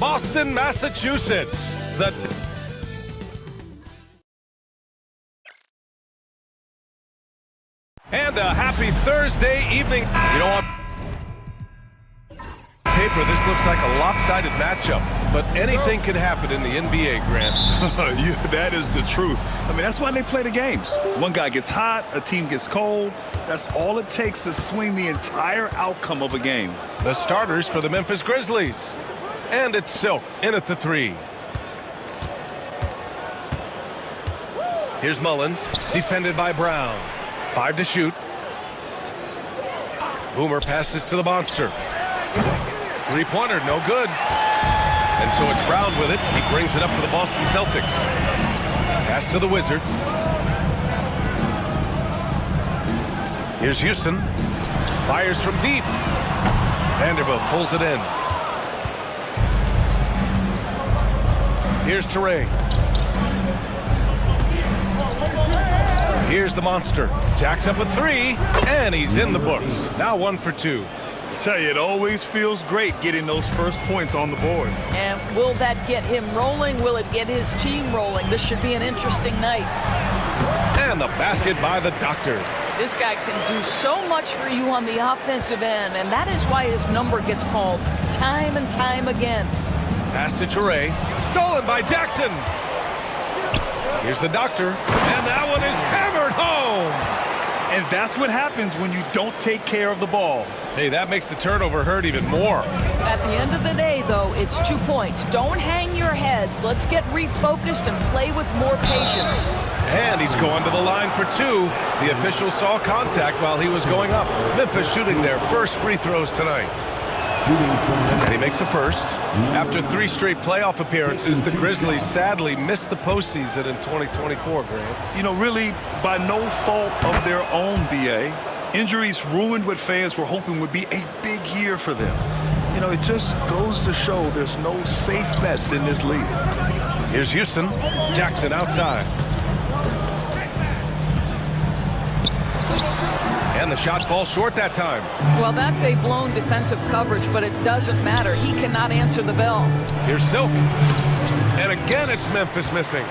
Boston, Massachusetts. And a happy Thursday evening. You know what? Paper, this looks like a lopsided matchup, but anything can happen in the NBA, Grant. Yeah, that is the truth. I mean, that's why they play the games. One guy gets hot, a team gets cold. That's all it takes to swing the entire outcome of a game. The starters for the Memphis Grizzlies. And it's Silk in at the three. Here's Mullins, defended by Brown. 5 to shoot. Boomer passes to the monster. Three-pointer, no good. And so it's Brown with it. He brings it up for the Boston Celtics. Pass to the Wizard. Here's Houston. Fires from deep. Vanderbilt pulls it in. Here's Teray. Here's the monster. Jacks up a three, and he's in the books. Now 1 for 2. I tell you, it always feels great getting those first points on the board. And will that get him rolling? Will it get his team rolling? This should be an interesting night. And the basket by the doctor. This guy can do so much for you on the offensive end, and that is why his number gets called time and time again. Pass to Teray. Stolen by Jackson. Here's the doctor, and that one is hammered home. And that's what happens when you don't take care of the ball. Hey, that makes the turnover hurt even more. At the end of the day, though, it's 2 points. Don't hang your heads. Let's get refocused and play with more patience. And he's going to the line for 2. The official saw contact while he was going up. Memphis shooting their first free throws tonight. And he makes a first. After 3 straight playoff appearances, the Grizzlies sadly missed the postseason in 2024, Grant. You know, really, by no fault of their own, B.A., injuries ruined what fans were hoping would be a big year for them. You know, it just goes to show there's no safe bets in this league. Here's Houston. Jackson outside. And the shot falls short that time. Well, that's a blown defensive coverage, but it doesn't matter. He cannot answer the bell. Here's Silk. And again, it's Memphis missing.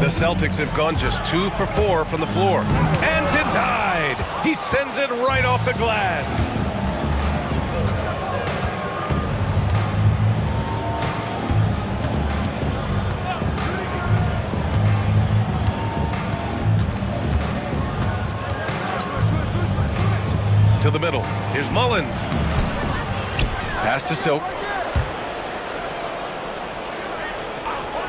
The Celtics have gone just 2 for 4 from the floor. And denied. He sends it right off the glass. To the middle. Here's Mullins. Pass to Silk.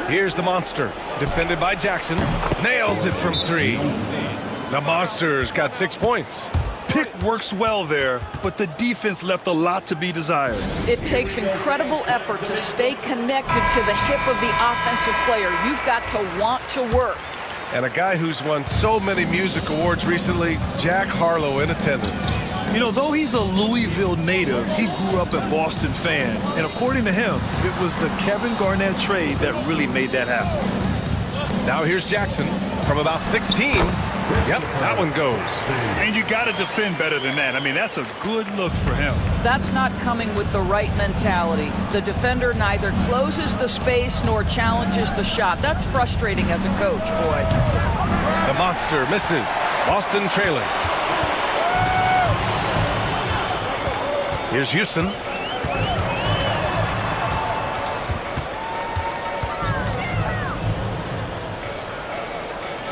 Here's the monster. Defended by Jackson. Nails it from 3. The Monsters got 6 points. Pick works well there, but the defense left a lot to be desired. It takes incredible effort to stay connected to the hip of the offensive player. You've got to want to work. And a guy who's won so many music awards recently, Jack Harlow in attendance. You know, though he's a Louisville native, he grew up a Boston fan. And according to him, it was the Kevin Garnett trade that really made that happen. Now here's Jackson from about 16. Yep, that one goes. And you got to defend better than that. I mean, that's a good look for him. That's not coming with the right mentality. The defender neither closes the space nor challenges the shot. That's frustrating as a coach, boy. The monster misses. Boston trailing. Here's Houston.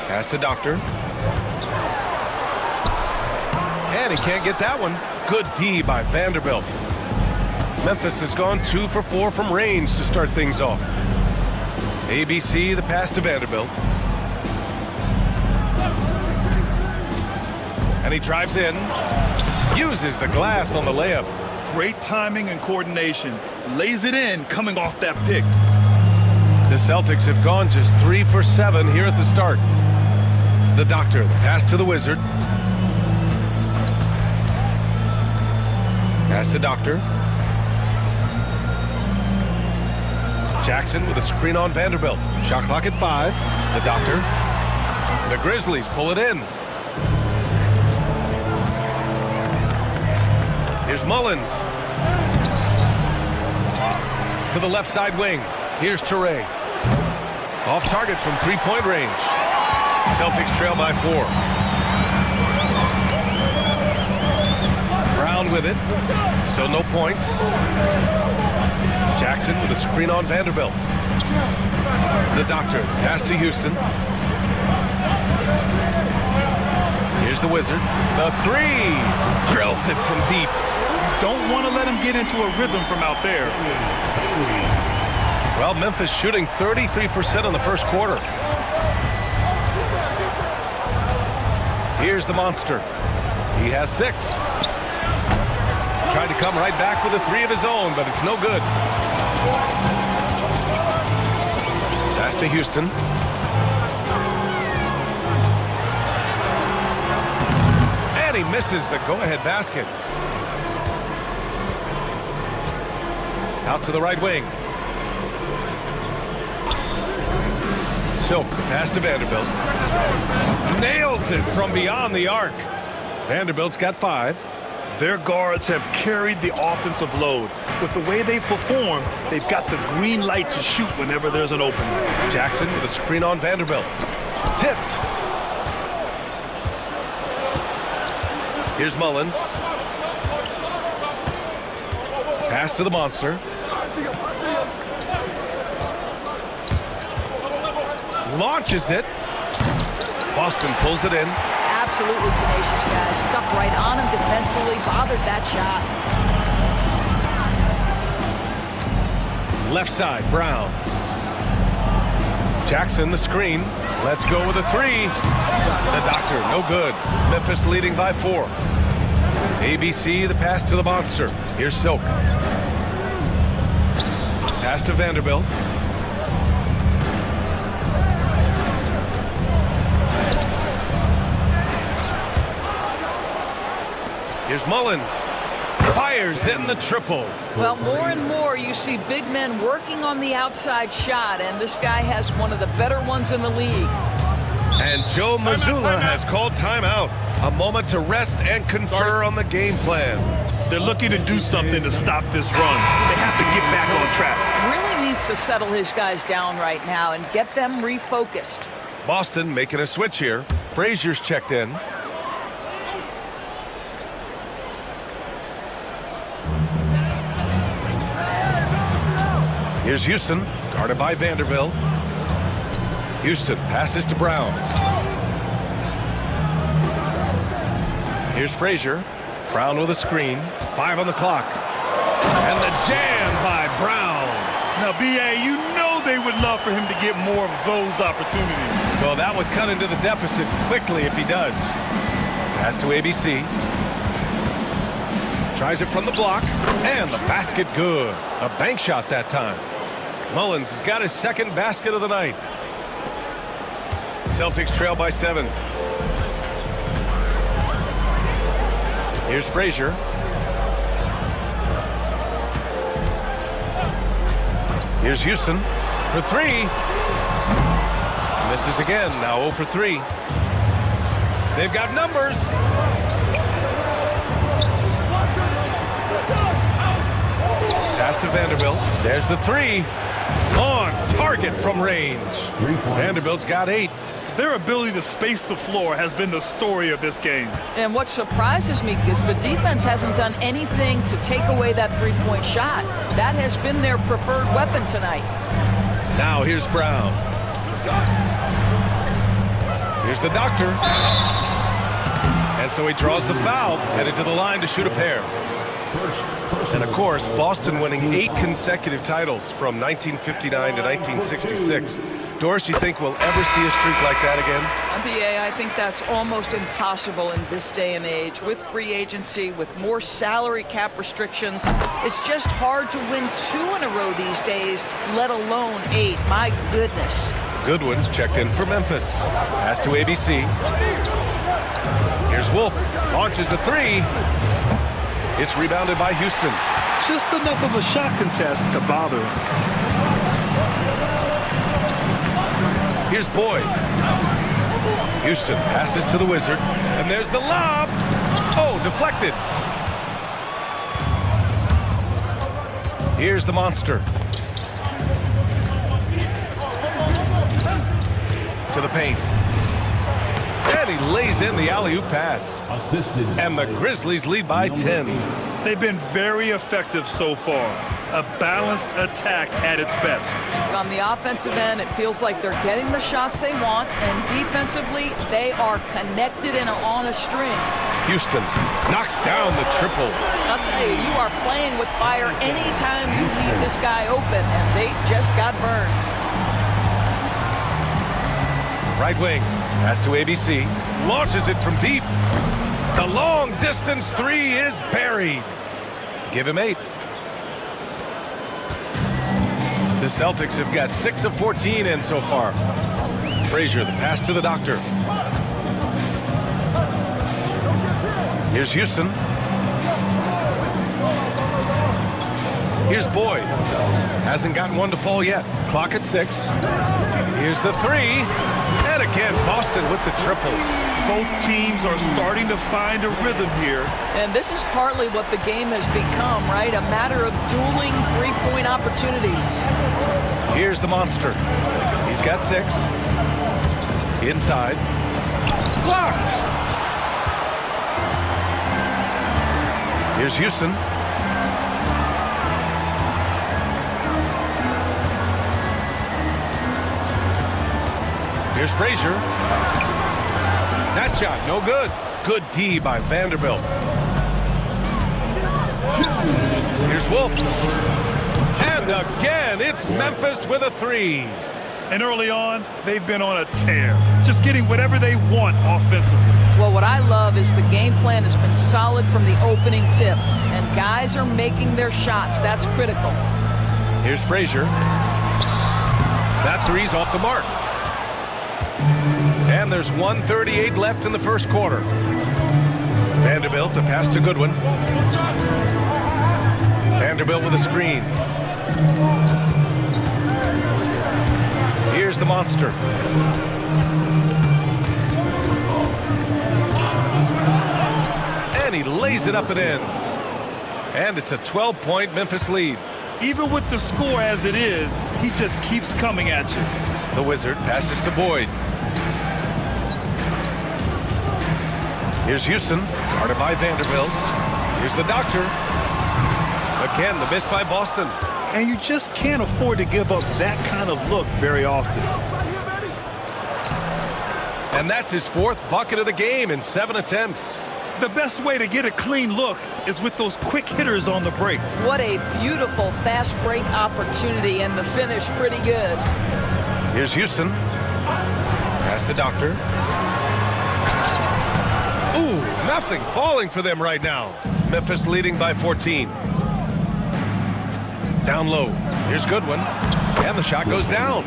Pass to Doctor. And he can't get that one. Good D by Vanderbilt. Memphis has gone 2 for 4 from range to start things off. ABC, the pass to Vanderbilt. And he drives in. Uses the glass on the layup. Great timing and coordination. Lays it in coming off that pick. The Celtics have gone just 3 for 7 here at the start. The Doctor, the pass to the Wizard. Pass to Doctor. Jackson with a screen on Vanderbilt. Shot clock at 5. The Doctor. The Grizzlies pull it in. Here's Mullins. To the left side wing. Here's Toure. Off target from three-point range. Celtics trail by 4. Brown with it. Still no points. Jackson with a screen on Vanderbilt. The Doctor. Pass to Houston. Here's the Wizard. The 3. Drills it from deep. Don't want to let him get into a rhythm from out there. Well, Memphis shooting 33% in the first quarter. Here's the Monster. He has 6. Tried to come right back with a 3 of his own, but it's no good. Pass to Houston. And he misses the go-ahead basket. Out to the right wing. Silk, pass to Vanderbilt. Nails it from beyond the arc. Vanderbilt's got 5. Their guards have carried the offensive load. With the way they perform, they've got the green light to shoot whenever there's an opening. Jackson with a screen on Vanderbilt. Tipped. Here's Mullins. Pass to the Monster. Launches it. Boston pulls it in. Absolutely tenacious, guys. Stuck right on him defensively. Bothered that shot. Left side, Brown. Jackson, the screen. Let's go with a 3. The Doctor, no good. Memphis leading by 4. ABC, the pass to the Monster. Here's Silk. Pass to Vanderbilt. Here's Mullins. Fires in the triple. Well, more and more you see big men working on the outside shot, and this guy has one of the better ones in the league. And Joe Mazzulla has called timeout. A moment to rest and confer on the game plan. They're looking to do something to stop this run. They have to get back on track. Really needs to settle his guys down right now and get them refocused. Boston making a switch here. Frazier's checked in. Here's Houston, guarded by Vanderbilt. Houston passes to Brown. Here's Frazier. Brown with a screen. 5 on the clock. And the jam by Brown. Now, B.A., you know they would love for him to get more of those opportunities. Well, that would cut into the deficit quickly if he does. Pass to ABC. Tries it from the block. And the basket good. A bank shot that time. Mullins has got his second basket of the night. Celtics trail by 7. Here's Frazier. Here's Houston for 3. Misses again. Now 0 for 3. They've got numbers. Pass to Vanderbilt. There's the 3. On target from range. Vanderbilt's got 8. Their ability to space the floor has been the story of this game. And what surprises me is the defense hasn't done anything to take away that three-point shot. That has been their preferred weapon tonight. Now here's Brown. Here's the Doctor. And so he draws the foul, headed to the line to shoot a pair. And of course, Boston winning 8 consecutive titles from 1959 to 1966. Doris, you think we'll ever see a streak like that again? BA, I think that's almost impossible in this day and age. With free agency, with more salary cap restrictions, it's just hard to win 2 in a row these days, let alone 8. My goodness. Goodwin's checked in for Memphis. Pass to ABC. Here's Wolf. Launches a 3. It's rebounded by Houston. Just enough of a shot contest to bother him. Here's Boyd. Houston passes to the Wizard. And there's the lob. Oh, deflected. Here's the Monster. to the paint. And he lays in the alley-oop pass. And the Grizzlies lead by 10. They've been very effective so far. A balanced attack at its best. On the offensive end, it feels like they're getting the shots they want, and defensively, they are connected and on a string. Houston knocks down the triple. I'll tell you, you are playing with fire anytime you leave this guy open, and they just got burned. Right wing, pass to ABC, launches it from deep. The long distance three is buried. Give him 8. The Celtics have got 6 of 14 in so far. Frazier, the pass to the doctor. Here's Houston. Here's Boyd. Hasn't gotten one to fall yet. Clock at 6. Here's the 3. And again, Boston with the triple. Both teams are starting to find a rhythm here. And this is partly what the game has become, right? A matter of dueling three-point opportunities. Here's the monster. He's got 6. Inside. Blocked! Here's Houston. Here's Frazier. That shot, no good. Good D by Vanderbilt. Here's Wolf. And again, it's Memphis with a 3. And early on, they've been on a tear. Just getting whatever they want offensively. Well, what I love is the game plan has been solid from the opening tip. And guys are making their shots. That's critical. Here's Frazier. That 3's off the mark. And there's 1:38 left in the first quarter. Vanderbilt, a pass to Goodwin. Vanderbilt with a screen. Here's the monster. And he lays it up and in. And it's a 12-point Memphis lead. Even with the score as it is, he just keeps coming at you. The Wizard passes to Boyd. Here's Houston, guarded by Vanderbilt. Here's the doctor. Again, the miss by Boston. And you just can't afford to give up that kind of look very often. And that's his 4th bucket of the game in 7 attempts. The best way to get a clean look is with those quick hitters on the break. What a beautiful fast break opportunity, and the finish pretty good. Here's Houston. Pass to Doctor. Ooh, nothing falling for them right now. Memphis leading by 14. Down low. Here's Goodwin. And the shot goes down.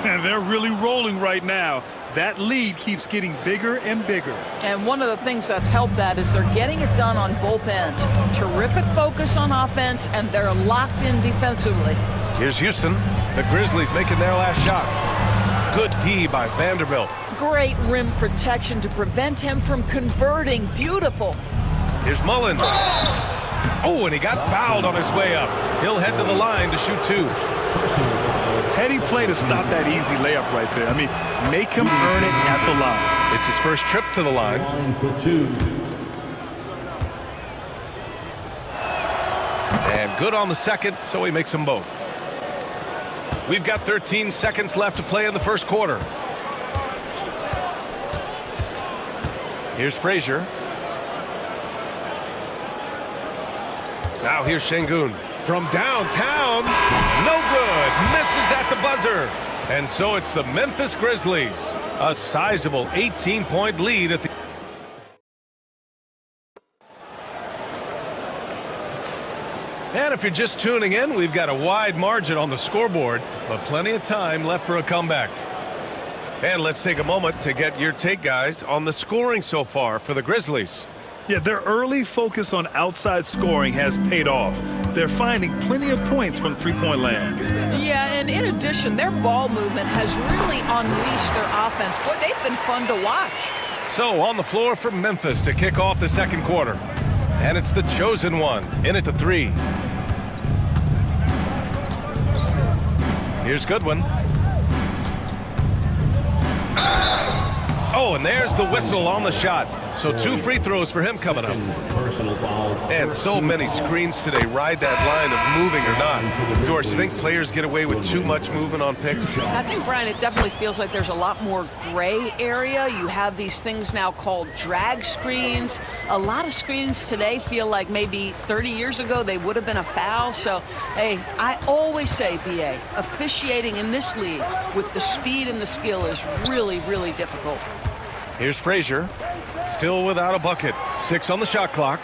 And they're really rolling right now. That lead keeps getting bigger and bigger. And one of the things that's helped that is they're getting it done on both ends. Terrific focus on offense, and they're locked in defensively. Here's Houston. The Grizzlies making their last shot. Good D by Vanderbilt. Great rim protection to prevent him from converting. Beautiful. Here's Mullins. Oh, and he got fouled on his way up. He'll head to the line to shoot 2. Heady play to stop that easy layup right there. I mean, make him earn it at the line. It's his first trip to the line. And good on the second, so he makes them both. We've got 13 seconds left to play in the first quarter. Here's Frazier. Now here's Şengün. From downtown, no good. Misses at the buzzer. And so it's the Memphis Grizzlies. A sizable 18-point lead at the... And if you're just tuning in, we've got a wide margin on the scoreboard, but plenty of time left for a comeback. And let's take a moment to get your take, guys, on the scoring so far for the Grizzlies. Yeah, their early focus on outside scoring has paid off. They're finding plenty of points from three-point land. Yeah, and in addition, their ball movement has really unleashed their offense. Boy, they've been fun to watch. So on the floor for Memphis to kick off the second quarter. And it's the chosen one, in at the 3. Here's Goodwin. Oh, and there's the whistle on the shot. So 2 free throws for him coming up. And so many screens today ride that line of moving or not. Doris, you think players get away with too much movement on picks? I think, Brian, it definitely feels like there's a lot more gray area. You have these things now called drag screens. A lot of screens today feel like maybe 30 years ago they would have been a foul. So, hey, I always say, BA, officiating in this league with the speed and the skill is really, really difficult. Here's Frazier, still without a bucket. 6 on the shot clock.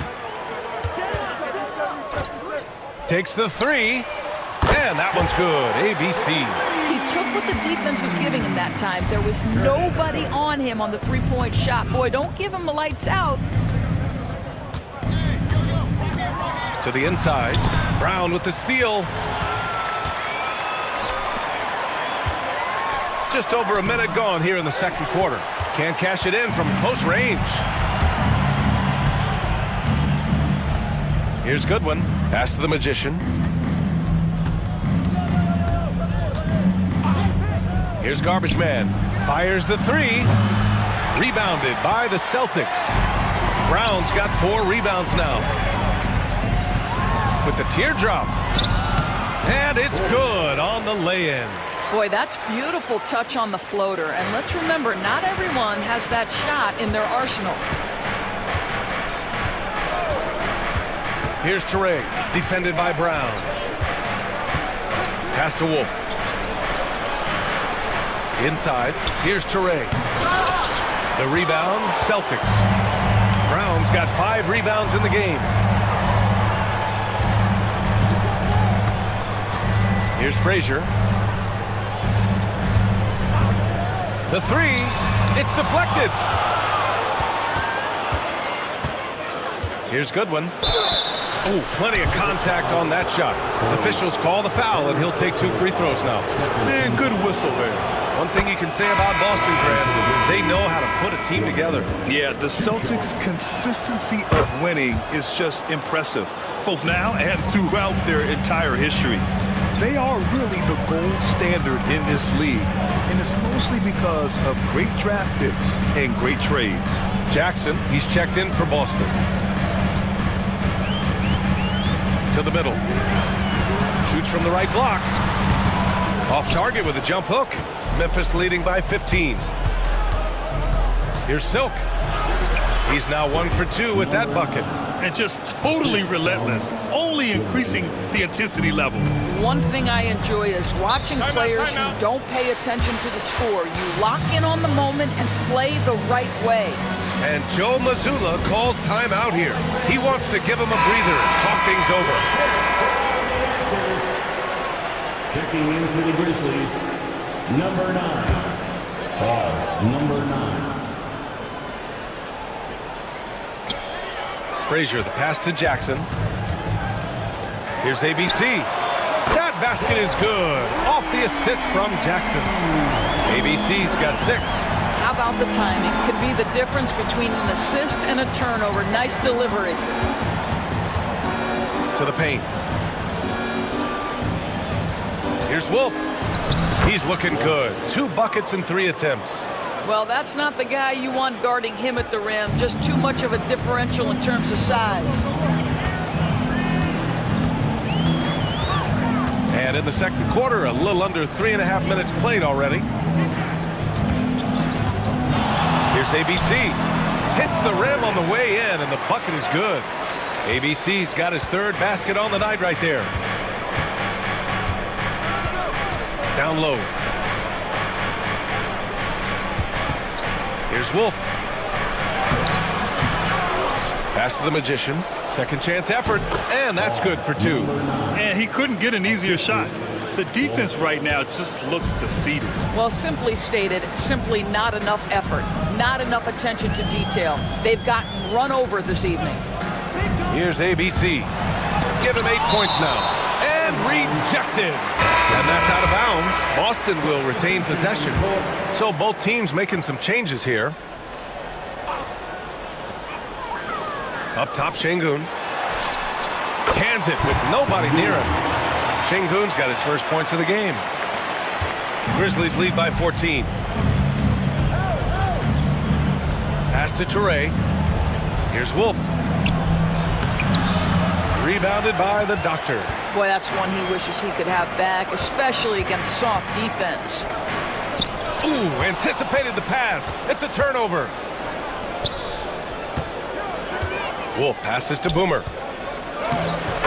Takes the 3, and that one's good. ABC. He took what the defense was giving him that time. There was nobody on him on the three-point shot. Boy, don't give him the lights out. To the inside. Brown with the steal. Just over a minute gone here in the second quarter. Can't cash it in from close range. Here's Goodwin. Pass to the Magician. Here's Garbage Man. Fires the 3. Rebounded by the Celtics. Brown's got 4 rebounds now. With the teardrop. And it's good on the lay-in. Boy, that's beautiful touch on the floater. And let's remember, not everyone has that shot in their arsenal. Here's Teray, defended by Brown. Pass to Wolf. Inside, here's Teray. The rebound, Celtics. Brown's got 5 rebounds in the game. Here's Frazier. The 3, it's deflected. Here's Goodwin. Oh, plenty of contact on that shot. Officials call the foul, and he'll take 2 free throws now. Man, good whistle there. One thing you can say about Boston, Grant, they know how to put a team together. Yeah, the Celtics' consistency of winning is just impressive, both now and throughout their entire history. They are really the gold standard in this league, and it's mostly because of great draft picks and great trades. Jackson, he's checked in for Boston. To the middle. Shoots from the right block. Off target with a jump hook. Memphis leading by 15. Here's Silk. He's now 1 for 2 with that bucket. And just totally relentless, only increasing the intensity level. One thing I enjoy is watching players who don't pay attention to the score. You lock in on the moment and play the right way. And Joe Mazzulla calls timeout here. He wants to give him a breather, talk things over. Checking in for the Grizzlies, number 9. Ball, number 9. Frazier, the pass to Jackson. Here's ABC. That basket is good. Off the assist from Jackson. ABC's got 6. How about the timing? Could be the difference between an assist and a turnover. Nice delivery. To the paint. Here's Wolf. He's looking good. 2 buckets and 3 attempts. Well, that's not the guy you want guarding him at the rim. Just too much of a differential in terms of size. And in the second quarter, a little under 3.5 minutes played already. Here's ABC. Hits the rim on the way in, and the bucket is good. ABC's got his 3rd basket on the night right there. Down low. Here's Wolf. Pass to the Magician. Second chance effort, and that's good for 2. And he couldn't get an easier shot. The defense right now just looks defeated. Well, simply stated, simply not enough effort, not enough attention to detail. They've gotten run over this evening. Here's ABC. Give him 8 points now. And rejected. And that's out of bounds. Boston will retain possession. So both teams making some changes here. Up top, Şengün. Cans it with nobody near him. Şengün's got his first points of the game. Grizzlies lead by 14. Pass to Toure. Here's Wolf. Rebounded by the Doctor. Boy, that's one he wishes he could have back, especially against soft defense. Ooh, anticipated the pass. It's a turnover. Wolf passes to Boomer.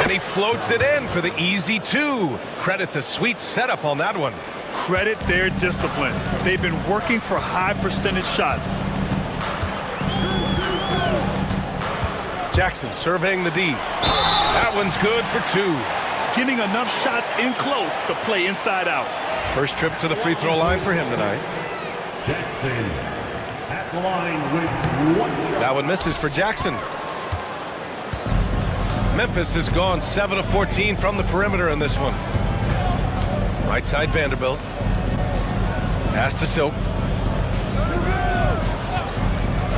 And he floats it in for the easy two. Credit the sweet setup on that one. Credit their discipline. They've been working for high percentage shots. Jackson surveying the D. That one's good for two. Getting enough shots in close to play inside out. First trip to the free throw line for him tonight. Jackson at the line with 1 shot. That one misses for Jackson. Memphis has gone 7 of 14 from the perimeter in this one. Right side Vanderbilt. Pass to Silk.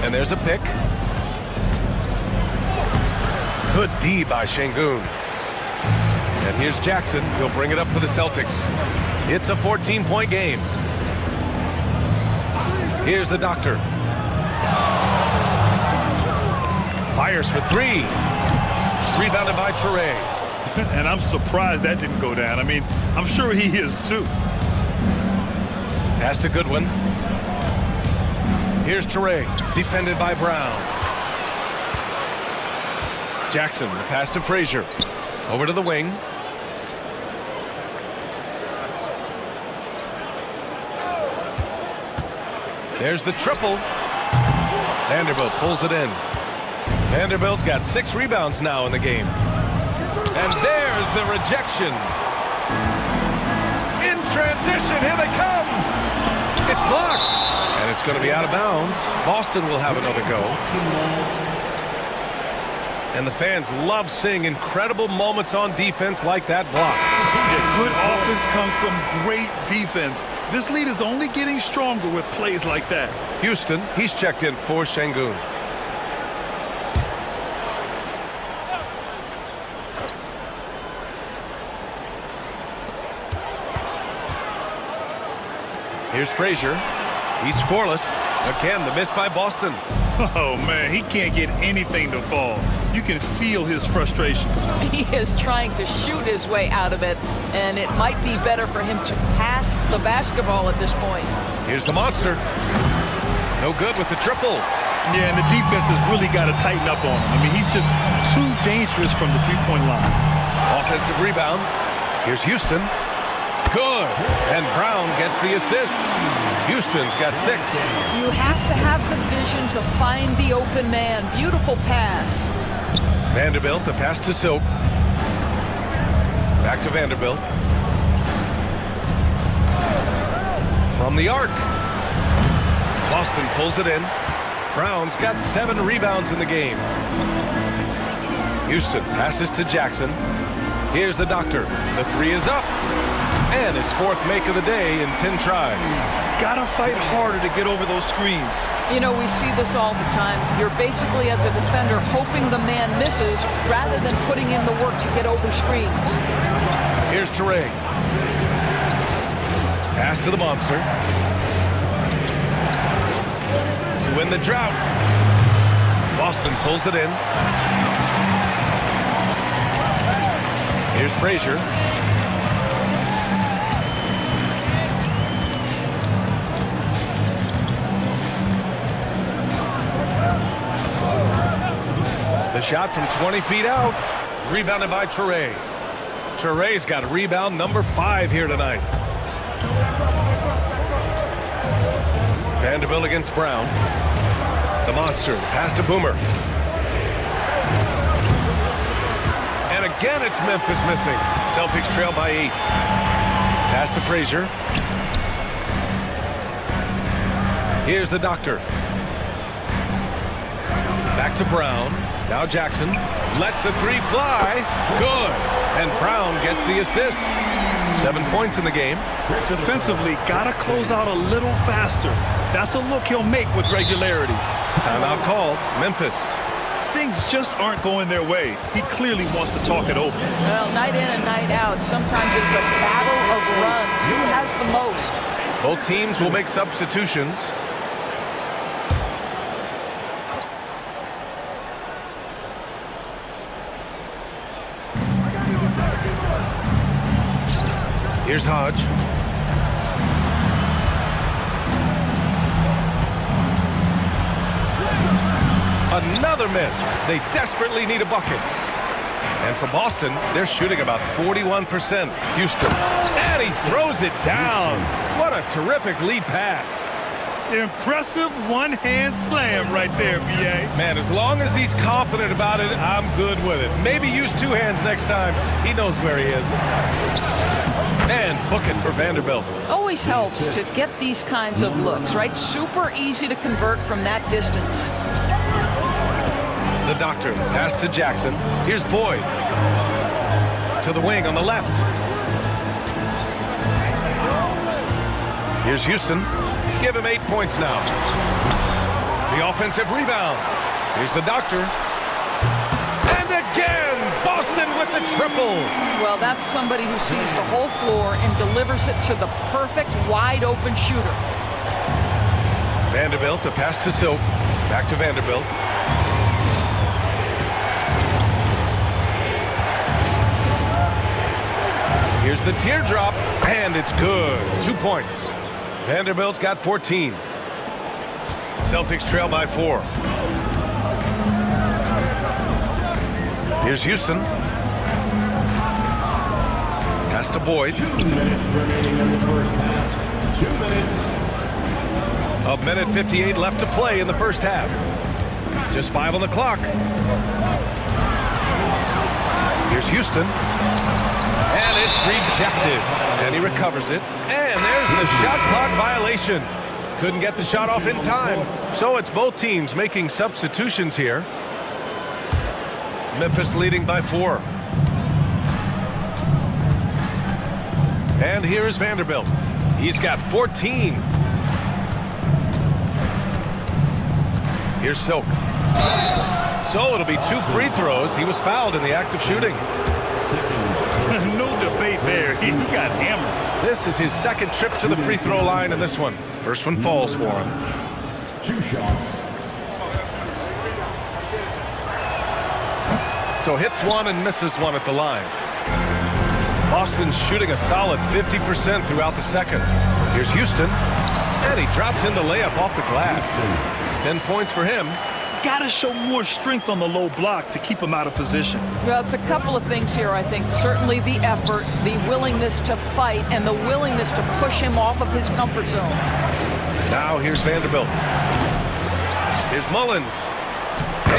And there's a pick. Good D by Şengün. And here's Jackson. He'll bring it up for the Celtics. It's a 14-point game. Here's the Doctor. Fires for three. Rebounded by Toure. And I'm surprised that didn't go down. I mean, I'm sure he is too. Pass to Goodwin. Here's Toure. Defended by Brown. Jackson, the pass to Frazier. Over to the wing. There's the triple. Vanderbilt pulls it in. Vanderbilt's got 6 rebounds now in the game. And there's the rejection. In transition, here they come. It's blocked. And it's going to be out of bounds. Boston will have another go. And the fans love seeing incredible moments on defense like that block. Yeah, good offense comes from great defense. This lead is only getting stronger with plays like that. Houston, he's checked in for Şengün. Here's Frazier. He's scoreless. Again, the miss by Boston. Oh, man, he can't get anything to fall. You can feel his frustration. He is trying to shoot his way out of it, and it might be better for him to pass the basketball at this point. Here's the monster. No good with the triple. Yeah, and the defense has really got to tighten up on him. I mean, he's just too dangerous from the three-point line. Offensive rebound. Here's Houston. Good. And Brown gets the assist. Houston's got 6. You have to have the vision to find the open man. Beautiful pass. Vanderbilt, the pass to Silk. Back to Vanderbilt. From the arc. Boston pulls it in. Brown's got 7 rebounds in the game. Houston passes to Jackson. Here's the Doctor. The 3 is up. And his 4th make of the day in 10 tries. Gotta fight harder to get over those screens. You know, we see this all the time. You're basically, as a defender, hoping the man misses rather than putting in the work to get over screens. Here's Toure. Pass to the monster. To win the drought. Boston pulls it in. Here's Frazier. The shot from 20 feet out. Rebounded by Toure. Toure's got rebound number 5 here tonight. Vanderbilt against Brown. The monster. Pass to Boomer. And again, it's Memphis missing. Celtics trail by 8. Pass to Frazier. Here's the Doctor. Back to Brown. Now Jackson lets the 3 fly. Good. And Brown gets the assist. 7 points in the game. Defensively, gotta close out a little faster. That's a look he'll make with regularity. Timeout called. Memphis. Things just aren't going their way. He clearly wants to talk it over. Well, night in and night out, sometimes it's a battle of runs. Who has the most? Both teams will make substitutions. Here's Hodge. Another miss. They desperately need a bucket. And for Boston, they're shooting about 41%. Houston. And he throws it down. What a terrific lead pass. Impressive one-hand slam right there, B.A. Man, as long as he's confident about it, I'm good with it. Maybe use two hands next time. He knows where he is. And book it for Vanderbilt. Always helps to get these kinds of looks, right? Super easy to convert from that distance. The doctor, pass to Jackson. Here's Boyd. To the wing on the left. Here's Houston. Give him 8 points now. The offensive rebound. Here's the doctor. And again, Boston with the triple. Well, that's somebody who sees the whole floor and delivers it to the perfect wide open shooter. Vanderbilt, the pass to Silk. Back to Vanderbilt. Here's the teardrop, and it's good. 2 points. Vanderbilt's got 14. Celtics trail by 4. Here's Houston. Pass to Boyd. 2 minutes remaining in the first half. 2 minutes. A minute 58 left to play in the first half. Just 5 on the clock. Here's Houston. And it's rejected. And he recovers it. And there's the shot clock violation. Couldn't get the shot off in time. So it's both teams making substitutions here. Memphis leading by 4. And here's Vanderbilt. He's got 14. Here's Silk. So it'll be 2 free throws. He was fouled in the act of shooting. No debate there. He got hammered. This is his second trip to the free throw line in this one. First one falls for him. 2 shots. So hits one and misses one at the line. Boston's shooting a solid 50% throughout the second. Here's Houston. And he drops in the layup off the glass. 10 points for him. Got to show more strength on the low block to keep him out of position. Well, it's a couple of things here, I think. Certainly the effort, the willingness to fight, and the willingness to push him off of his comfort zone. Now here's Vanderbilt. Here's Mullins.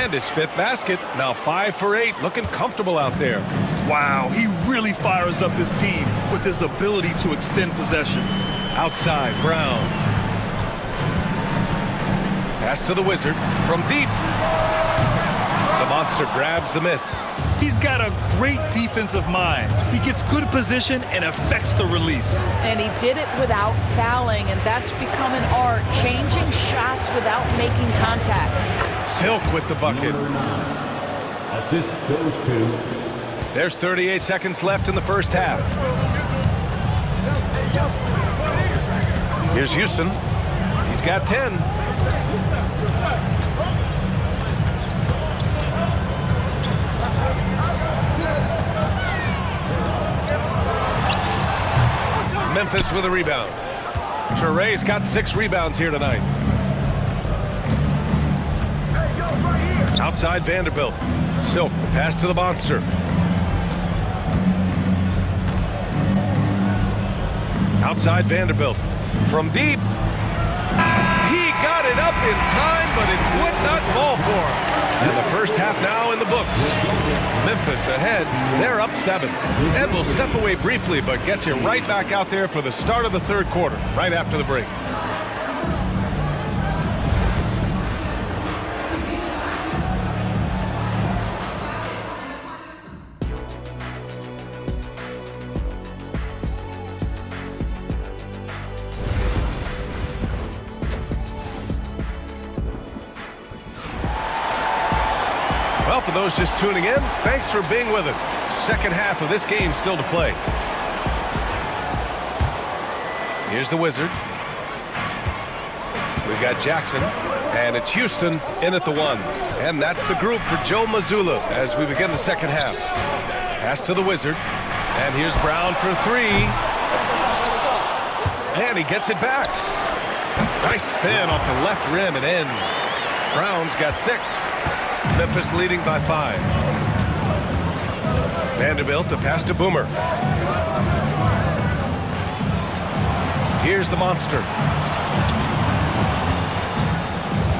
And his 5th basket. Now 5 for 8. Looking comfortable out there. Wow, he really fires up his team with his ability to extend possessions. Outside, Brown. Pass to the Wizard from deep. The monster grabs the miss. He's got a great defensive mind. He gets good position and affects the release. And he did it without fouling, and that's become an art, changing shots without making contact. Silk with the bucket. Number 9. Assist goes to. There's 38 seconds left in the first half. Here's Houston. He's got 10. Memphis with a rebound. Ture's got 6 rebounds here tonight. Outside Vanderbilt. Silk, the pass to the monster. Outside Vanderbilt. From deep. He got it up in time, but it would not fall for him. And the first half now in the books. Memphis ahead. They're up 7. And we'll step away briefly, but get you right back out there for the start of the third quarter, right after the break. Well, for those just tuning in, thanks for being with us. Second half of this game still to play. Here's the Wizard. We've got Jackson, and it's Houston in at the 1. And that's the group for Joe Mazzulla as we begin the second half. Pass to the Wizard, and here's Brown for 3. And he gets it back. Nice spin off the left rim and in. Brown's got 6. Memphis leading by 5. Vanderbilt to pass to Boomer. Here's the monster.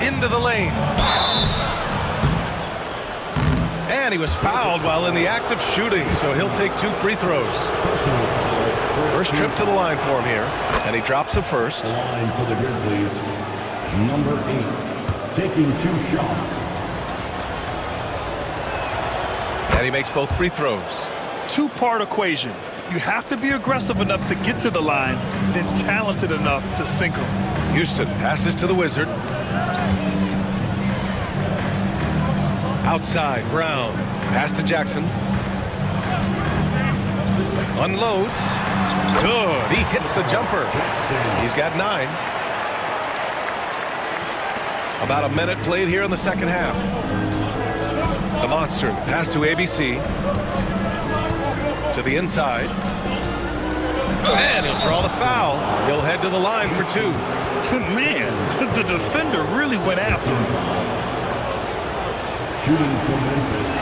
Into the lane. And he was fouled while in the act of shooting, so he'll take 2 free throws. First trip to the line for him here, and he drops it first. The line for the Grizzlies, number 8, taking 2 shots. And he makes both free throws. 2-part equation. You have to be aggressive enough to get to the line, then talented enough to sink them. Houston passes to the Wizard. Outside, Brown. Pass to Jackson. Unloads. Good. He hits the jumper. He's got 9. About a minute played here in the second half. The monster. Pass to ABC. To the inside. And he'll draw the foul. He'll head to the line for 2. Man, the defender really went after him. Shooting for Memphis.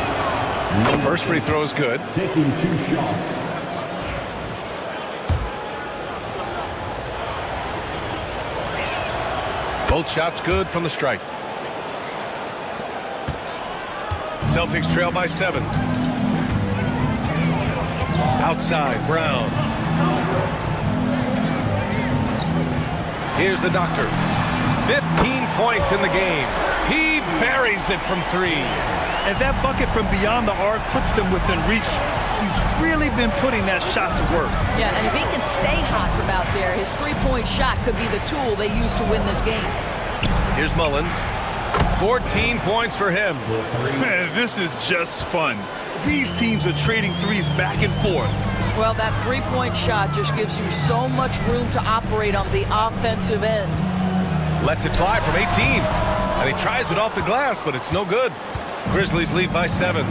The first free throw is good. Taking 2 shots. Both shots good from the stripe. Celtics trail by 7. Outside, Brown. Here's the doctor. 15 points in the game. He buries it from 3. And that bucket from beyond the arc puts them within reach. He's really been putting that shot to work. Yeah, and if he can stay hot from out there, his 3-point shot could be the tool they use to win this game. Here's Mullins. 14 points for him. Man, this is just fun. These teams are trading threes back and forth. Well, that 3-point shot just gives you so much room to operate on the offensive end. Lets it fly from 18. And he tries it off the glass, but it's no good. Grizzlies lead by 7.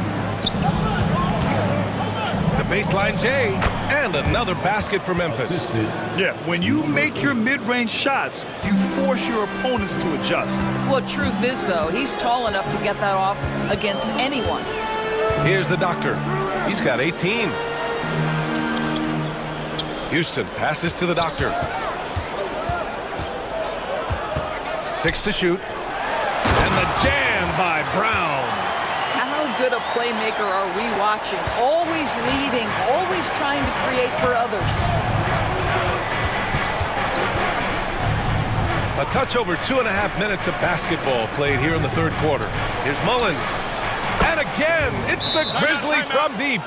The baseline J, and another basket for Memphis. Yeah, when you make your mid-range shots, you force your opponents to adjust. Well, truth is, though, he's tall enough to get that off against anyone. Here's the doctor. He's got 18. Houston passes to the doctor. 6 to shoot. And the jam by Brown. How good a playmaker are we watching? Always leading, always trying to create for others. A touch over 2.5 minutes of basketball played here in the third quarter. Here's Mullins. And again, it's the Grizzlies from deep.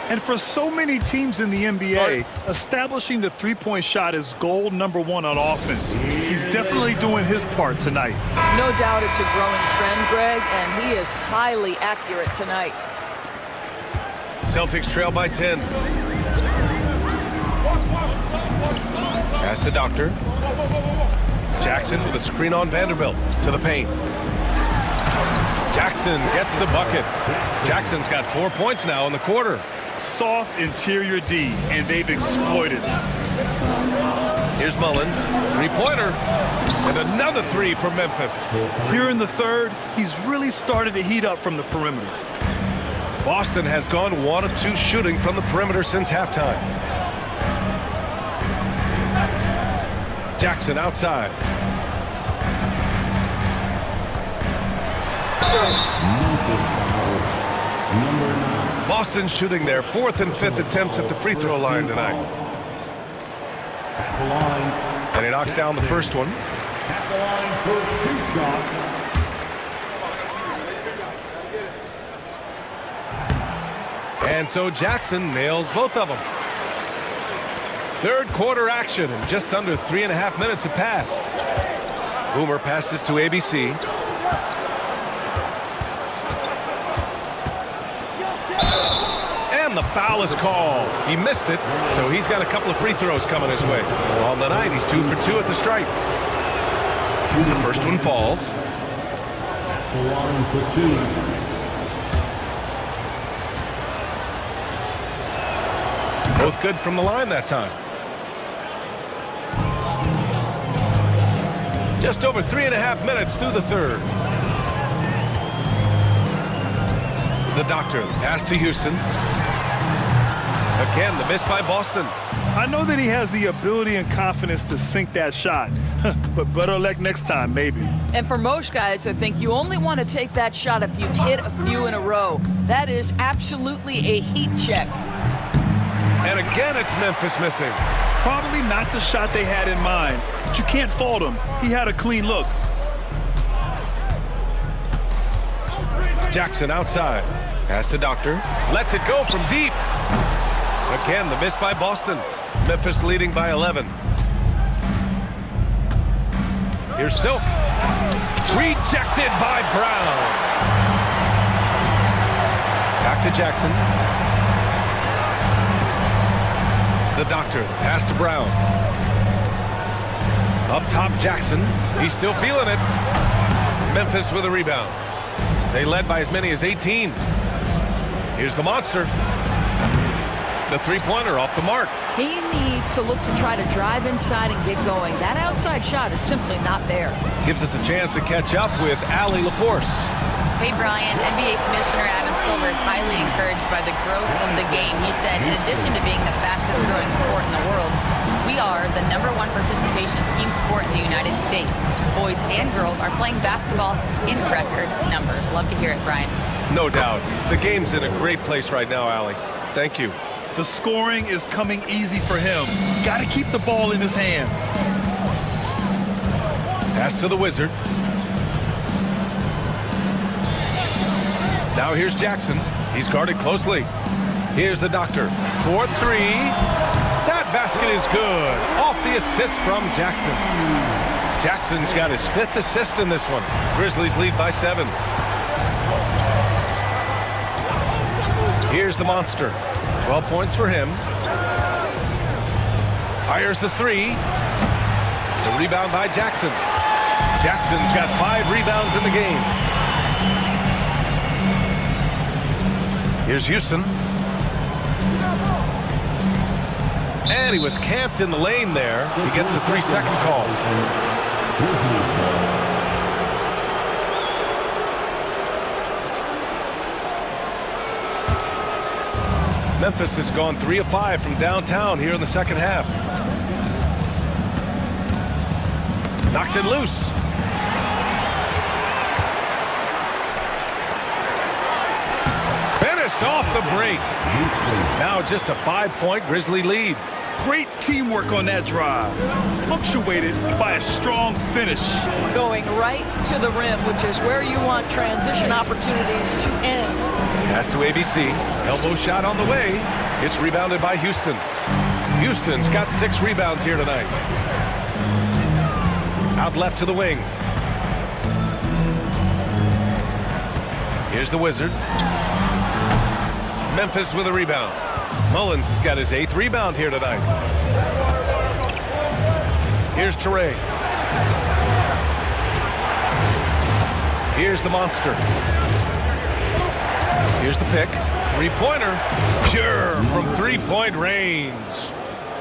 And for so many teams in the NBA, establishing the 3-point shot is goal number 1 on offense. He's definitely doing his part tonight. No doubt it's a growing trend, Greg, and he is highly accurate tonight. Celtics trail by 10. Pass to Doctor. Jackson with a screen on Vanderbilt to the paint. Jackson gets the bucket. Jackson's got 4 points now in the quarter. Soft interior D, and they've exploited it. Here's Mullins. 3-pointer. And another 3 for Memphis. Here in the third, he's really started to heat up from the perimeter. Boston has gone 1 of 2 shooting from the perimeter since halftime. Jackson outside. Memphis foul, number 9. Boston shooting their 4th and 5th attempts at the free throw line tonight. At the line. And he knocks down the first one. At the line for 2 shots. And so Jackson nails both of them. Third quarter action, and just under 3.5 minutes have passed. Boomer passes to ABC. And the foul is called. He missed it, so he's got a couple of free throws coming his way. On the night, he's 2 for 2 at the stripe. The first one falls. At the line for 2. Both good from the line that time. Just over 3.5 minutes through the third. The doctor, pass to Houston. Again, the miss by Boston. I know that he has the ability and confidence to sink that shot, but better luck next time, maybe. And for most guys, I think you only want to take that shot if you've hit a few in a row. That is absolutely a heat check. And again, it's Memphis missing. Probably not the shot they had in mind, but you can't fault him. He had a clean look. Jackson outside. Pass to Doctor. Lets it go from deep. Again, the miss by Boston. Memphis leading by 11. Here's Silk. Rejected by Brown. Back to Jackson. The doctor, pass to Brown. Up top, Jackson. He's still feeling it. Memphis with a rebound. They led by as many as 18. Here's the monster. The three-pointer off the mark. He needs to look to try to drive inside and get going. That outside shot is simply not there. Gives us a chance to catch up with Allie LaForce. Hey, Brian, NBA Commissioner Adam Silver is highly encouraged by the growth of the game. He said, in addition to being the fastest growing sport in the world, we are the #1 participation team sport in the United States. Boys and girls are playing basketball in record numbers. Love to hear it, Brian. No doubt. The game's in a great place right now, Allie. Thank you. The scoring is coming easy for him. Got to keep the ball in his hands. Pass to the Wizard. Now here's Jackson. He's guarded closely. Here's the doctor. 4-3. That basket is good. Off the assist from Jackson. Jackson's got his 5th assist in this one. Grizzlies lead by 7. Here's the monster. 12 points for him. Fires the 3. The rebound by Jackson. Jackson's got 5 rebounds in the game. Here's Houston. And he was camped in the lane there. He gets a 3-second call. Memphis has gone 3 of 5 from downtown here in the second half. Knocks it loose. Finished off the break. Now just a 5-point Grizzly lead. Great teamwork on that drive. Punctuated by a strong finish. Going right to the rim, which is where you want transition opportunities to end. Pass to ABC. Elbow shot on the way. It's rebounded by Houston. Houston's got 6 rebounds here tonight. Out left to the wing. Here's the Wizard. Memphis with a rebound. Mullins has got his 8th rebound here tonight. Here's Teray. Here's the monster. Here's the pick. 3-pointer. Pure from 3-point range.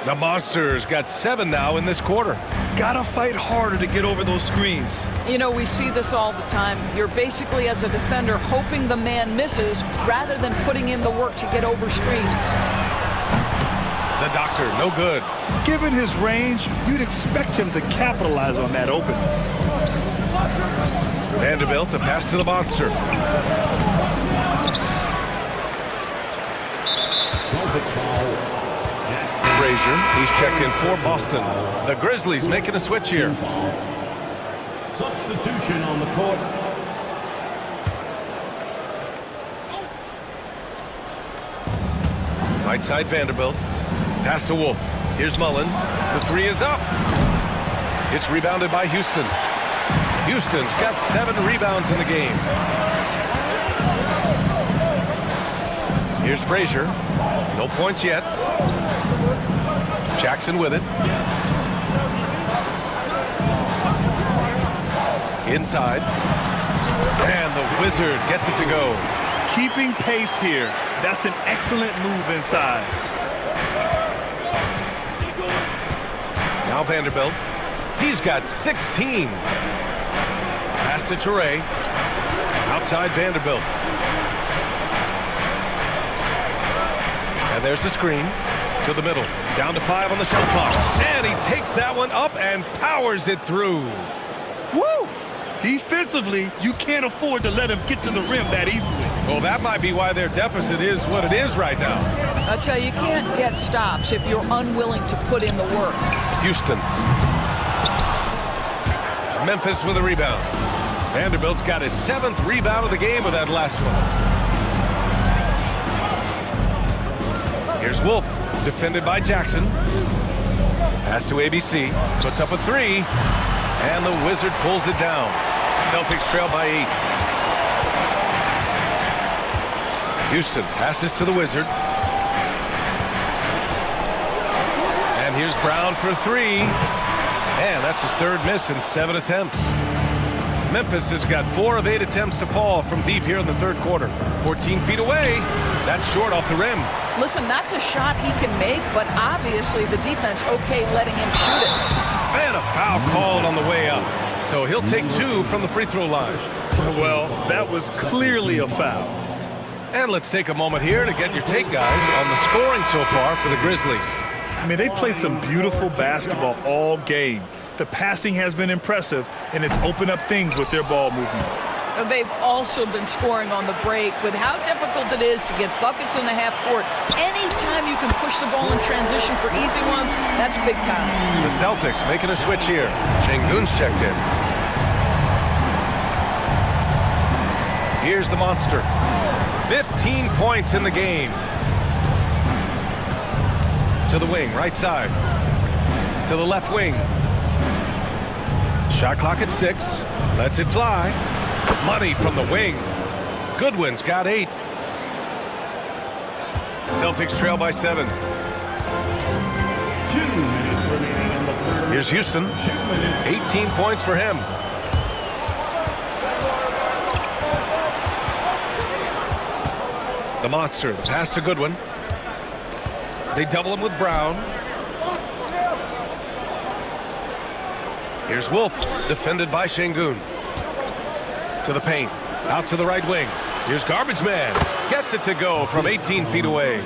The Monsters got 7 now in this quarter. Gotta fight harder to get over those screens. You know, we see this all the time. You're basically, as a defender, hoping the man misses rather than putting in the work to get over screens. The doctor, no good. Given his range, you'd expect him to capitalize on that opening. Vanderbilt, a pass to the monster. Frazier, he's checked in for Boston. The Grizzlies making a switch here. Substitution on the court. Right side Vanderbilt. Pass to Wolf. Here's Mullins. The 3 is up. It's rebounded by Houston. Houston's got 7 rebounds in the game. Here's Frazier. No points yet. Jackson with it. Inside. And the Wizard gets it to go. Keeping pace here. That's an excellent move inside. Now Vanderbilt. He's got 16. Pass to Toure. Outside Vanderbilt. And there's the screen to the middle. Down to 5 on the shot clock. And he takes that one up and powers it through. Woo! Defensively, you can't afford to let him get to the rim that easily. Well, that might be why their deficit is what it is right now. I'll tell you, you can't get stops if you're unwilling to put in the work. Houston. Memphis with a rebound. Vanderbilt's got his 7th rebound of the game with that last one. Here's Wolf, defended by Jackson. Pass to ABC, puts up a 3, and the Wizard pulls it down. Celtics trail by 8. Houston passes to the Wizard. And here's Brown for 3. And that's his 3rd miss in 7 attempts. Memphis has got 4 of 8 attempts to fall from deep here in the 3rd quarter. 14 feet away. That's short off the rim. Listen, that's a shot he can make, but obviously the defense okay letting him shoot it. And a foul called on the way up. So he'll take 2 from the free throw line. Well, that was clearly a foul. And let's take a moment here to get your take, guys, on the scoring so far for the Grizzlies. I mean, they played some beautiful basketball all game. The passing has been impressive, and it's opened up things with their ball movement. They've also been scoring on the break. With how difficult it is to get buckets in the half court, anytime you can push the ball in transition for easy ones, that's big time. The Celtics making a switch here. Şengün's checked in. Here's the monster. 15 points in the game. To the wing, right side. To the left wing. Shot clock at 6. Lets it fly. Money from the wing. Goodwin's got 8. Celtics trail by 7. 2 minutes remaining in the third. Here's Houston. 18 points for him. The monster. The pass to Goodwin. They double him with Brown. Here's Wolf, defended by Şengün. To the paint, out to the right wing. Here's Garbage Man, gets it to go from 18 feet away.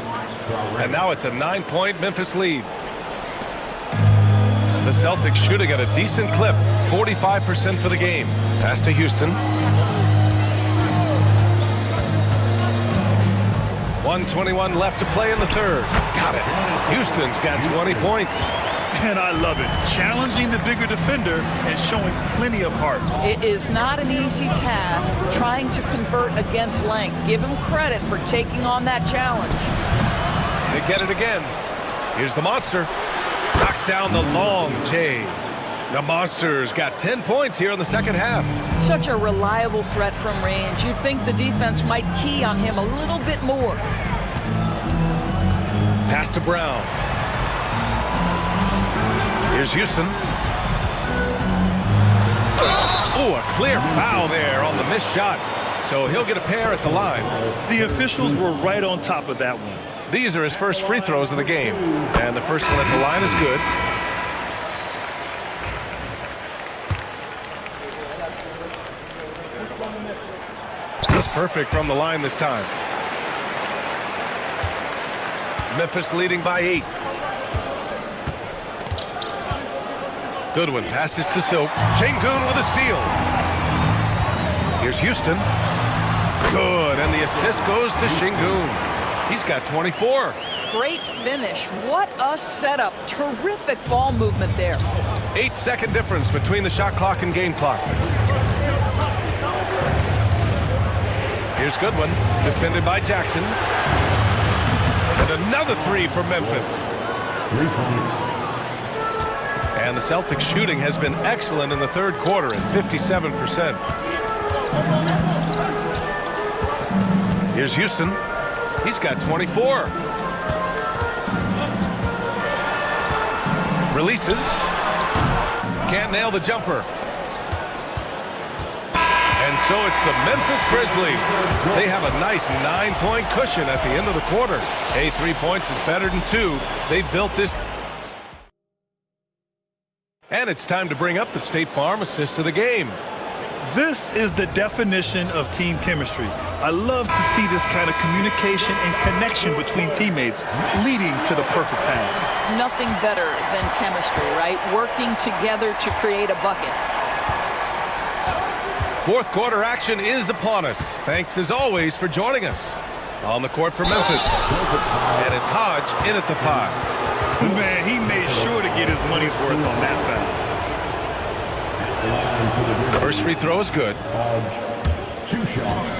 And now it's a 9-point Memphis lead. The Celtics shooting at a decent clip, 45% for the game. Pass to Houston. 1:21 left to play in the 3rd. Got it. Houston's got 20 points. And I love it. Challenging the bigger defender and showing plenty of heart. It is not an easy task trying to convert against length. Give him credit for taking on that challenge. They get it again. Here's the monster. Knocks down the long J. The Monsters got 10 points here in the 2nd half. Such a reliable threat from range. You'd think the defense might key on him a little bit more. Pass to Brown. Here's Houston. Oh, a clear foul there on the missed shot. So he'll get a pair at the line. The officials were right on top of that one. These are his first free throws of the game. And the first one at the line is good. He's perfect from the line this time. Memphis leading by 8. Goodwin passes to Silk. Şengün with a steal. Here's Houston. Good, and the assist goes to Şengün. He's got 24. Great finish. What a setup. Terrific ball movement there. 8-second difference between the shot clock and game clock. Here's Goodwin, defended by Jackson. And another 3 for Memphis. 3 points. And the Celtics shooting has been excellent in the 3rd quarter at 57%. Here's Houston. He's got 24. Releases. Can't nail the jumper. And so it's the Memphis Grizzlies. They have a nice 9-point cushion at the end of the quarter. Hey, 3 points is better than 2. They built this. And it's time to bring up the State Farm assist of the game. This is the definition of team chemistry. I love to see this kind of communication and connection between teammates leading to the perfect pass. Nothing better than chemistry, right? Working together to create a bucket. Fourth quarter action is upon us. Thanks as always for joining us. On the court for Memphis. And it's Hodge in at the 5. Man, he made sure to get his money's worth on that foul. First free throw is good. Hodge, 2 shots.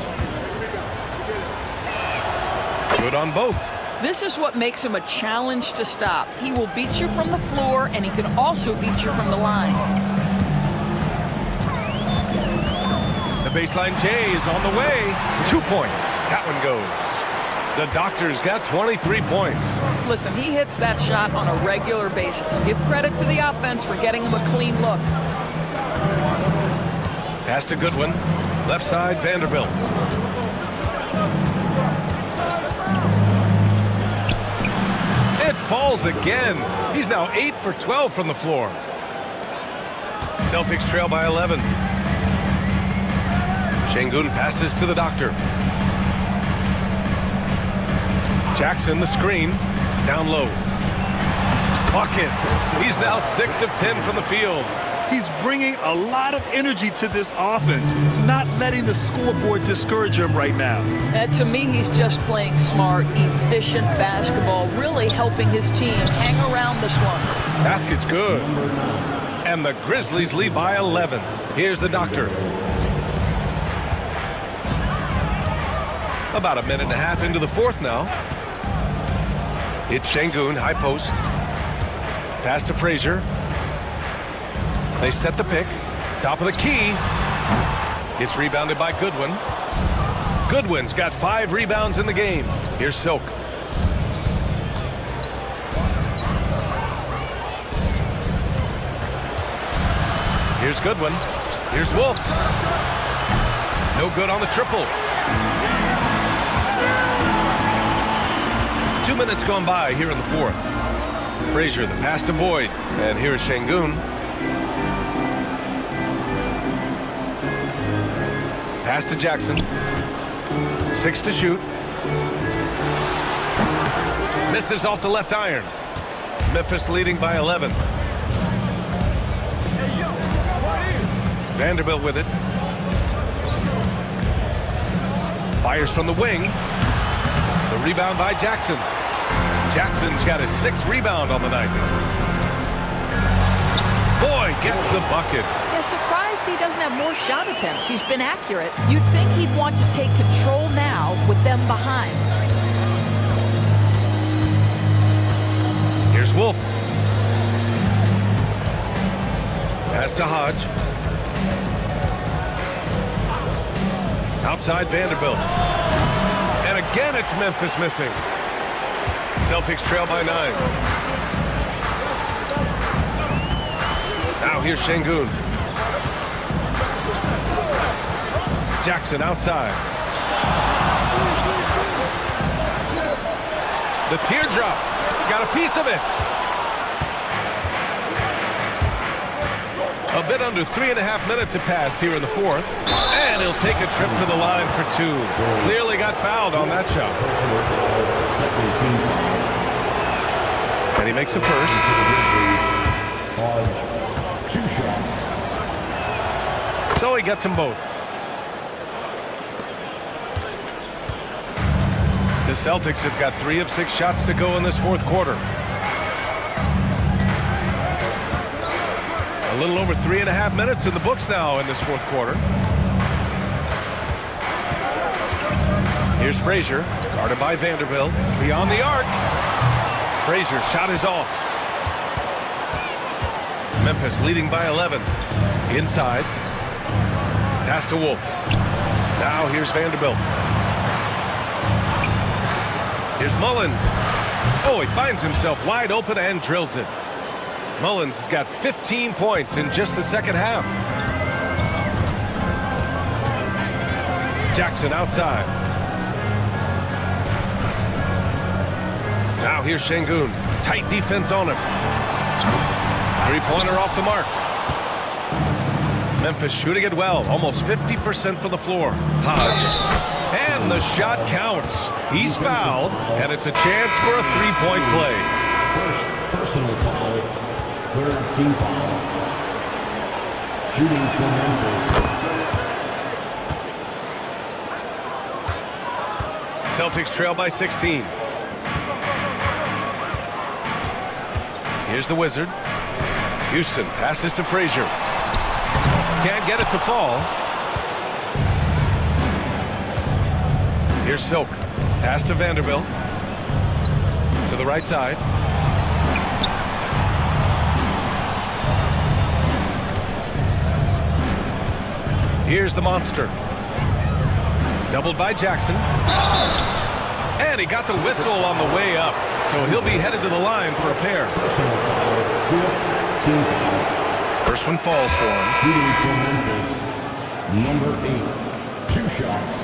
Good on both. This is what makes him a challenge to stop. He will beat you from the floor, and he can also beat you from the line. The baseline J is on the way. 2 points. That one goes. The Doctor's got 23 points. Listen, he hits that shot on a regular basis. Give credit to the offense for getting him a clean look. Pass to Goodwin. Left side, Vanderbilt. It falls again. He's now 8 for 12 from the floor. Celtics trail by 11. Şengün passes to the Doctor. Jackson, the screen, down low. Buckets. He's now 6 of 10 from the field. He's bringing a lot of energy to this offense, not letting the scoreboard discourage him right now. To me, he's just playing smart, efficient basketball, really helping his team hang around this one. Basket's good. And the Grizzlies lead by 11. Here's the Doctor. About a minute and a half into the fourth now. It's Şengün, high post. Pass to Frazier. They set the pick. Top of the key. It's rebounded by Goodwin. Goodwin's got 5 rebounds in the game. Here's Silk. Here's Goodwin. Here's Wolf. No good on the triple. 2 minutes gone by here in the fourth. Frazier, the pass to Boyd. And here's Şengün. Pass to Jackson. 6 to shoot. Misses off the left iron. Memphis leading by 11. Vanderbilt with it. Fires from the wing. The rebound by Jackson. Jackson's got his 6th rebound on the night. Boy, gets the bucket. Yeah, surprised he doesn't have more shot attempts. He's been accurate. You'd think he'd want to take control now with them behind. Here's Wolf. Pass to Hodge. Outside Vanderbilt. And again, it's Memphis missing. Celtics trail by 9. Now here's Şengün. Jackson outside. The teardrop. Got a piece of it. A bit under 3.5 minutes have passed here in the fourth. And he'll take a trip to the line for 2. Clearly got fouled on that shot. And he makes the first. Hodge, 2 shots. So he gets them both. The Celtics have got 3 of 6 shots to go in this fourth quarter. A little over 3.5 minutes in the books now in this fourth quarter. Here's Frazier, guarded by Vanderbilt. Beyond the arc. Frazier shot is off. Memphis leading by 11. Inside. Pass to Wolf. Now here's Vanderbilt. Here's Mullins. Oh, he finds himself wide open and drills it. Mullins has got 15 points in just the second half. Jackson outside. Now here's Şengün. Tight defense on him. Three-pointer off the mark. Memphis shooting it well, almost 50% from the floor. Hodge, and the shot counts. He's fouled, and it's a chance for a three-point play. First personal foul. Third team foul. Shooting for Memphis. Celtics trail by 16. Here's the Wizard. Houston passes to Frazier. Can't get it to fall. Here's Silk. Pass to Vanderbilt. To the right side. Here's the monster. Doubled by Jackson. And he got the whistle on the way up. So he'll be headed to the line for a pair. Personal foul. Team foul. First one falls for him. Shooting for Memphis. Number 8. 2 shots.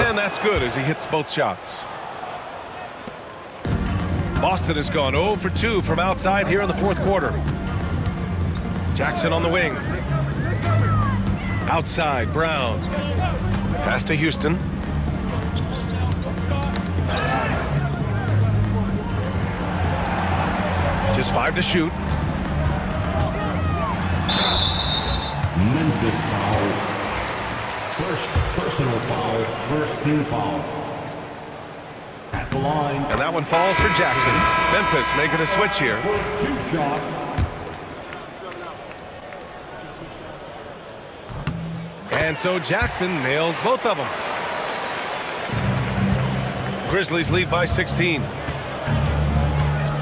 And that's good as he hits both shots. Boston has gone 0 for 2 from outside here in the fourth quarter. Jackson on the wing. Outside, Brown. Pass to Houston. Just 5 to shoot. Memphis foul. First personal foul. First team foul. At the line. And that one falls for Jackson. Memphis making a switch here. 2 shots. And so Jackson nails both of them. Grizzlies lead by 16.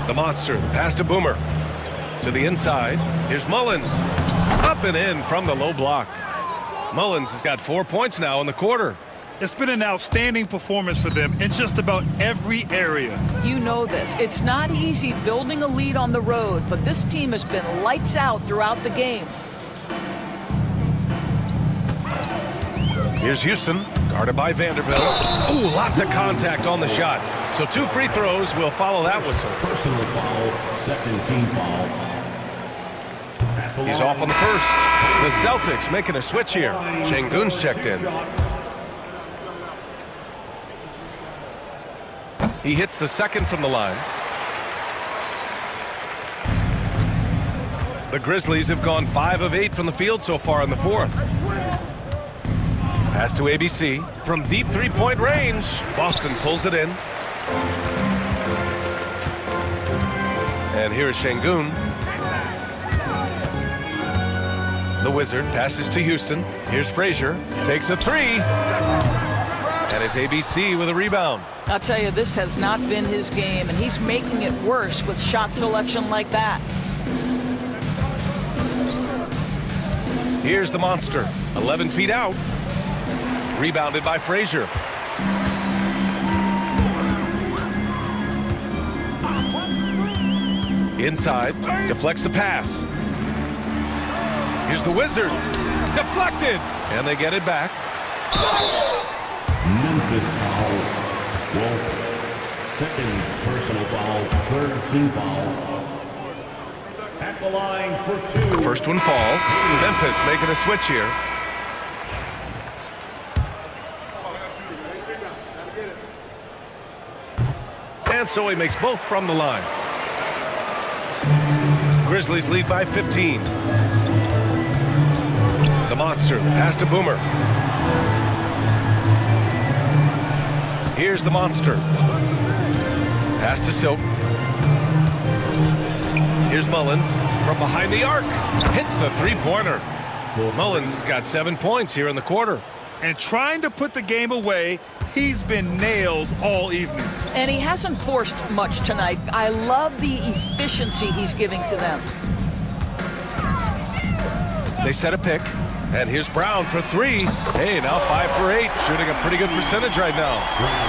The monster, the pass to Boomer. To the inside. Here's Mullins. Up and in from the low block. Mullins has got 4 points now in the quarter. It's been an outstanding performance for them in just about every area. You know this. It's not easy building a lead on the road, but this team has been lights out throughout the game. Here's Houston, guarded by Vanderbilt. Ooh, lots of contact on the shot. So 2 free throws will follow that whistle. Personal foul. Second team foul. At the He's line. off on the first. The Celtics making a switch here. Şengün's checked in. He hits the second from the line. The Grizzlies have gone 5 of 8 from the field so far in the fourth. Pass to ABC from deep three-point range. Boston pulls it in. And here's Şengün. The Wizard passes to Houston. Here's Frazier. Takes a 3. And it's ABC with a rebound. I'll tell you, this has not been his game, and he's making it worse with shot selection like that. Here's the monster. 11 feet out. Rebounded by Frazier. Inside. Deflects the pass. Here's the Wizard. Deflected. And they get it back. Memphis foul. Wolf. Second personal foul. Third team foul. At the line for 2. First one falls. Memphis making a switch here. And so he makes both from the line. Grizzlies lead by 15. The monster, pass to Boomer. Here's the monster. Pass to Silk. Here's Mullins from behind the arc. Hits the three-pointer. Mullins has got 7 points here in the quarter. And trying to put the game away, he's been nails all evening. And he hasn't forced much tonight. I love the efficiency he's giving to them. They set a pick. And here's Brown for 3. Hey, now 5 for 8. Shooting a pretty good percentage right now.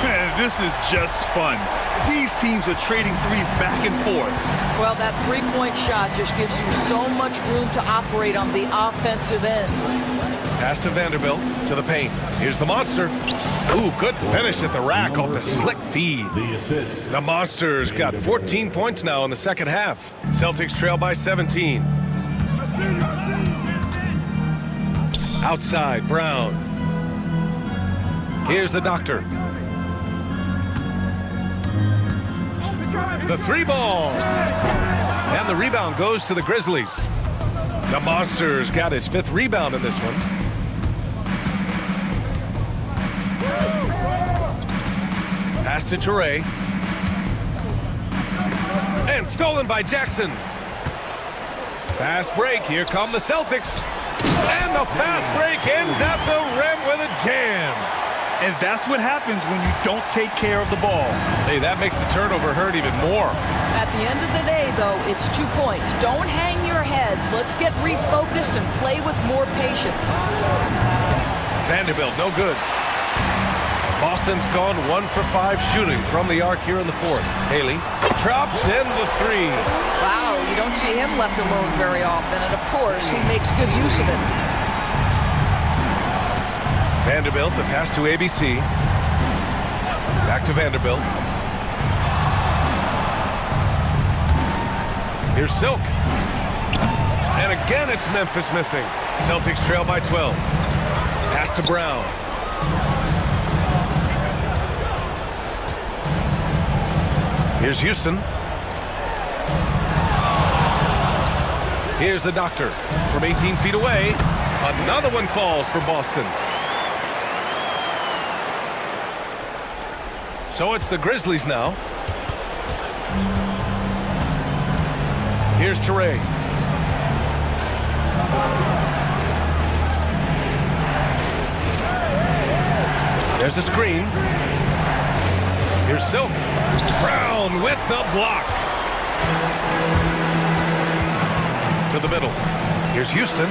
Man, this is just fun. These teams are trading threes back and forth. Well, that three-point shot just gives you so much room to operate on the offensive end. Pass to Vanderbilt to the paint. Here's the monster. Ooh, good finish at the rack off the slick feed. The assist. The Monsters got 14 points now in the second half. Celtics trail by 17. Outside, Brown. Here's the Doctor. The three ball. And the rebound goes to the Grizzlies. The Monsters got his 5th rebound in this one. Pass to Toure. And stolen by Jackson. Fast break. Here come the Celtics. And the fast break ends at the rim with a jam. And that's what happens when you don't take care of the ball. Hey, that makes the turnover hurt even more. At the end of the day, though, it's 2 points. Don't hang your heads. Let's get refocused and play with more patience. Vanderbilt, no good. Boston's gone 1 for 5 shooting from the arc here in the 4th. Haley drops in the 3. Wow, you don't see him left alone very often, and of course, he makes good use of it. Vanderbilt, the pass to ABC. Back to Vanderbilt. Here's Silk. And again, it's Memphis missing. Celtics trail by 12. Pass to Brown. Here's Houston. Here's the Doctor from 18 feet away. Another one falls for Boston. So it's the Grizzlies now. Here's Toure. There's a screen. Here's Silk. Brown with the block. To the middle. Here's Houston.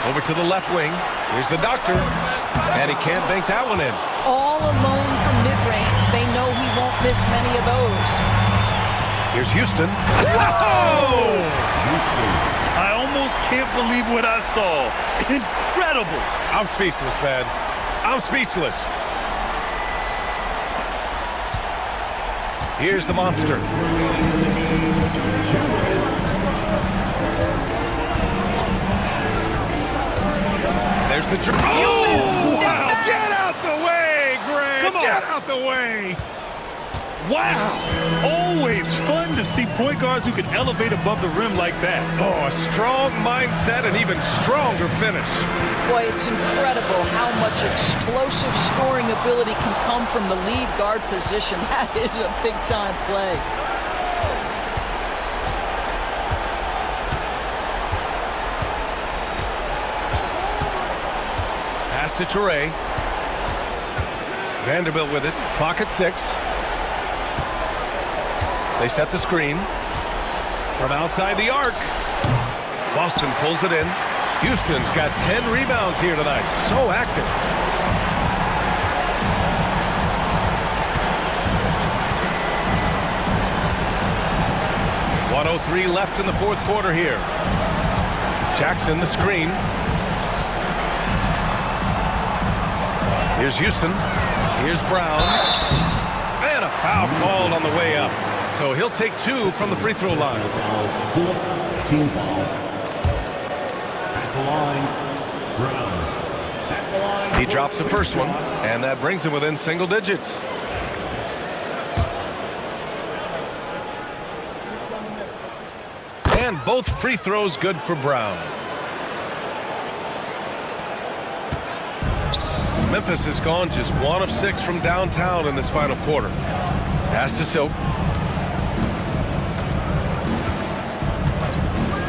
Over to the left wing. Here's the Doctor. And he can't bank that one in. All alone from mid-range. They know he won't miss many of those. Here's Houston. Whoa! I almost can't believe what I saw. Incredible. I'm speechless, man. I'm speechless. Here's the Monster. There's the Oh, wow. Get out the way, Greg! Come on. Get out the way! Wow. Always fun to see point guards who can elevate above the rim like that. Oh, a strong mindset and even stronger finish. Boy, it's incredible how much explosive scoring ability can come from the lead guard position. That is a big-time play. Pass to Toure. Vanderbilt with it. Clock at 6. They set the screen. From outside the arc. Boston pulls it in. Houston's got 10 rebounds here tonight. So active. .103 left in the 4th quarter here. Jackson, the screen. Here's Houston. Here's Brown. And a foul called on the way up. So he'll take 2 from the free throw line. Team foul. At the line, Brown. At the line. He drops the first one, and that brings him within single digits. And both free throws good for Brown. Memphis has gone just 1 of 6 from downtown in this final quarter. Pass to Silk.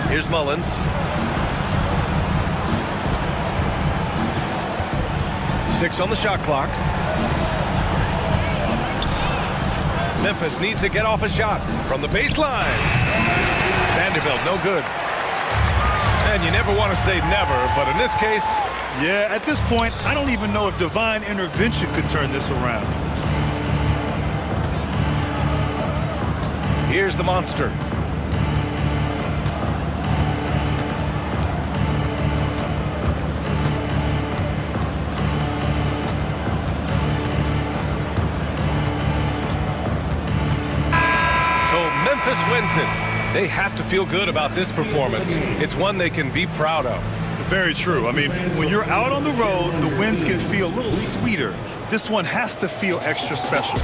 Here's Mullins. Six on the shot clock. Memphis needs to get off a shot from the baseline. Vanderbilt, no good. And you never want to say never, but in this case... Yeah, at this point, I don't even know if divine intervention could turn this around. Here's the Monster. Memphis wins it. They have to feel good about this performance. It's one they can be proud of. Very true. I mean, when you're out on the road, the wins can feel a little sweeter. This one has to feel extra special.